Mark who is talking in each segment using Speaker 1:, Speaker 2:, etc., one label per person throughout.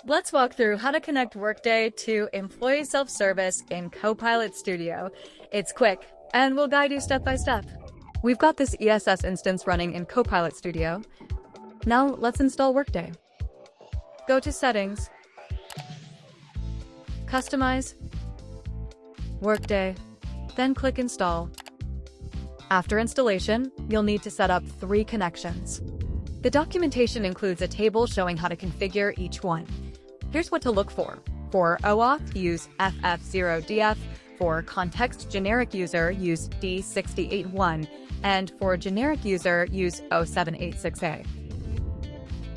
Speaker 1: Let's walk through how to connect Workday to employee self-service in Copilot Studio. It's quick, and we'll guide you step by step. We've got this ESS instance running in Copilot Studio. Now let's install Workday. Go to Settings, Customize, Workday, then click Install. After installation, you'll need to set up 3 connections. The documentation includes a table showing how to configure each one. Here's what to look for. For OAuth, use FF0DF. For context generic user, use D681. And for generic user, use 0786A.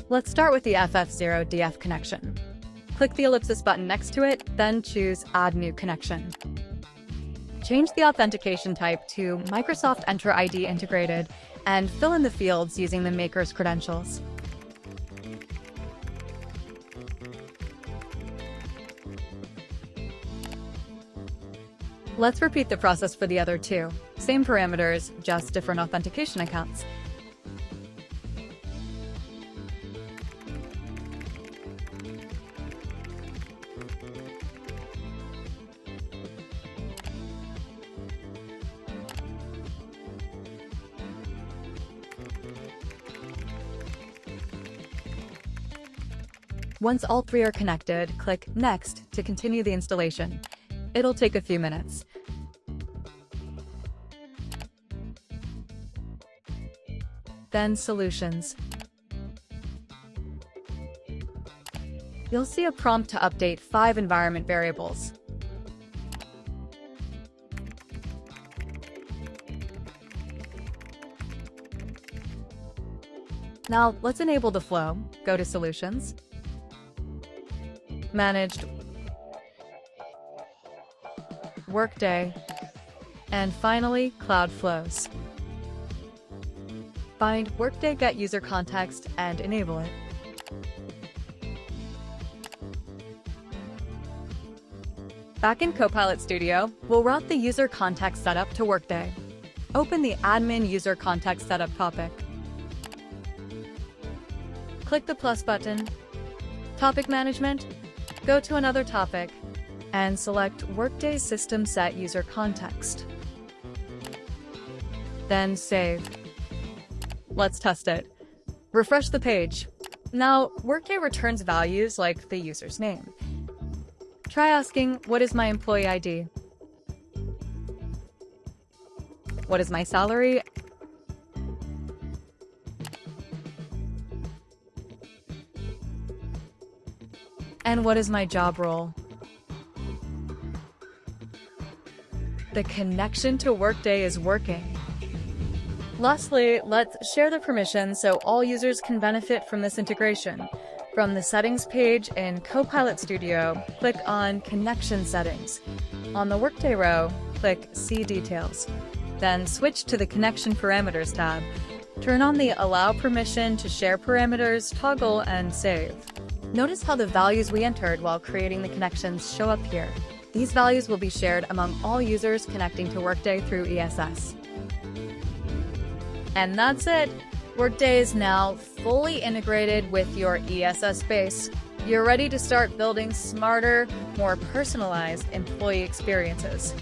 Speaker 1: Let's start with the FF0DF connection. Click the ellipsis button next to it, then choose Add New Connection. Change the authentication type to Microsoft Entra ID Integrated and fill in the fields using the maker's credentials. Let's repeat the process for the other 2. Same parameters, just different authentication accounts. Once all 3 are connected, click Next to continue the installation. It'll take a few minutes. Then Solutions. You'll see a prompt to update 5 environment variables. Now let's enable the flow. Go to Solutions, Managed, Workday, and finally, Cloud Flows. Find Workday Get User Context and enable it. Back in Copilot Studio, we'll route the user context setup to Workday. Open the Admin User Context Setup topic. Click the plus button, Topic Management, go to another topic, and select Workday System Set User Context. Then save. Let's test it. Refresh the page. Now, Workday returns values like the user's name. Try asking, what is my employee ID? What is my salary? And what is my job role? The connection to Workday is working. Lastly, let's share the permissions so all users can benefit from this integration. From the Settings page in Copilot Studio, click on Connection Settings. On the Workday row, click See Details. Then switch to the Connection Parameters tab. Turn on the Allow Permission to Share Parameters toggle and save. Notice how the values we entered while creating the connections show up here. These values will be shared among all users connecting to Workday through ESS. And that's it! Workday is now fully integrated with your ESS base. You're ready to start building smarter, more personalized employee experiences.